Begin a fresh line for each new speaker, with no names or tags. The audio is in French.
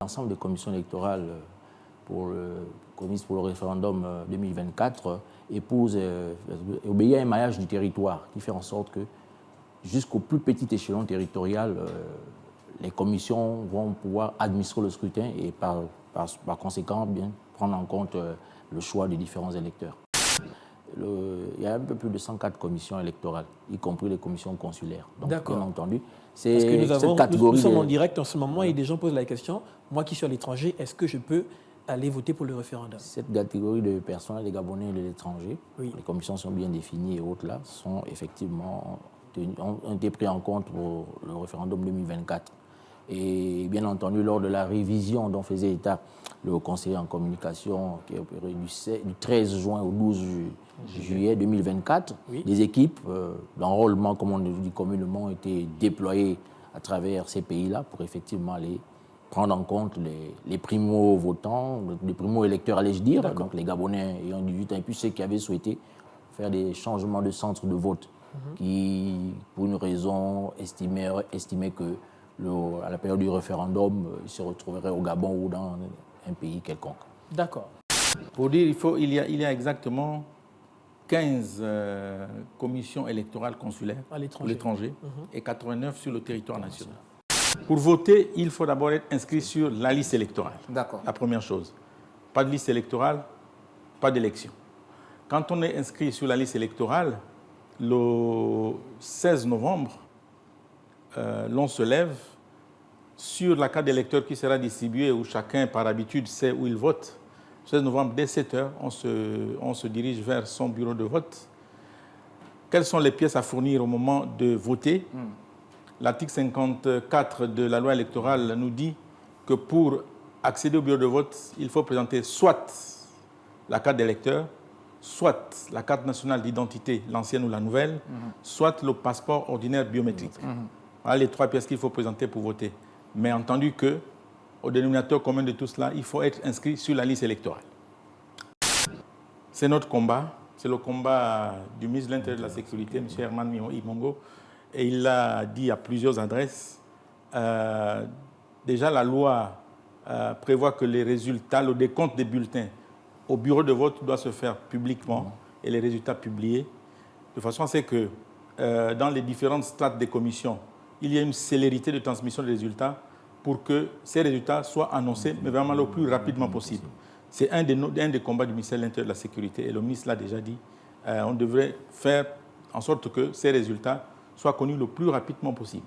l'ensemble des commissions électorales commises pour le référendum 2024 obéit à un maillage du territoire qui fait en sorte que jusqu'au plus petit échelon territorial, les commissions vont pouvoir administrer le scrutin et par conséquent bien prendre en compte le choix des différents électeurs. Il y a un peu plus de 104 commissions électorales, y compris les commissions consulaires. Donc, bien entendu,
c'est cette catégorie. Nous sommes en direct en ce moment et des gens posent la question, moi qui suis à l'étranger, est-ce que je peux aller voter pour le référendum?
Cette catégorie de personnes, les Gabonais et de l'étranger, les commissions sont bien définies et autres là, sont effectivement ont été pris en compte pour le référendum 2024. Et bien entendu, lors de la révision dont faisait état le conseiller en communication qui est opéré du 13 juin au 12 juillet 2024, des équipes d'enrôlement, comme on dit communément, ont été déployées à travers ces pays-là pour effectivement aller prendre en compte les primo-votants, les primo-électeurs, allais-je dire, donc les Gabonais ayant 18 ans, et puis ceux qui avaient souhaité faire des changements de centre de vote, qui, pour une raison, estimaient que à la période du référendum, ils se retrouveraient au Gabon ou dans un pays quelconque.
D'accord.
Pour dire, il y a exactement 15 commissions électorales consulaires pour l'étranger et 89 sur le territoire national. Pour voter, il faut d'abord être inscrit sur la liste électorale.
D'accord.
La première chose. Pas de liste électorale, pas d'élection. Quand on est inscrit sur la liste électorale, le 16 novembre, l'on se lève sur la carte d'électeur qui sera distribuée, où chacun, par habitude, sait où il vote. Le 16 novembre, dès 7 h, on se dirige vers son bureau de vote. Quelles sont les pièces à fournir au moment de voter? L'article 54 de la loi électorale nous dit que pour accéder au bureau de vote, il faut présenter soit la carte d'électeur, soit la carte nationale d'identité, l'ancienne ou la nouvelle, soit le passeport ordinaire biométrique. Voilà les 3 pièces qu'il faut présenter pour voter. Mais entendu qu'au dénominateur commun de tout cela, il faut être inscrit sur la liste électorale. C'est notre combat. C'est le combat du ministre de l'Intérieur et de la Sécurité, M. Herman Imongo. Et il l'a dit à plusieurs adresses. Déjà, la loi prévoit que les résultats, le décompte des bulletins au bureau de vote doit se faire publiquement et les résultats publiés, de façon à ce que dans les différentes strates des commissions, il y ait une célérité de transmission des résultats pour que ces résultats soient annoncés, mais vraiment le plus rapidement possible. C'est un des combats du ministère de l'Intérieur et de la Sécurité, et le ministre l'a déjà dit. On devrait faire en sorte que ces résultats soient connus le plus rapidement possible.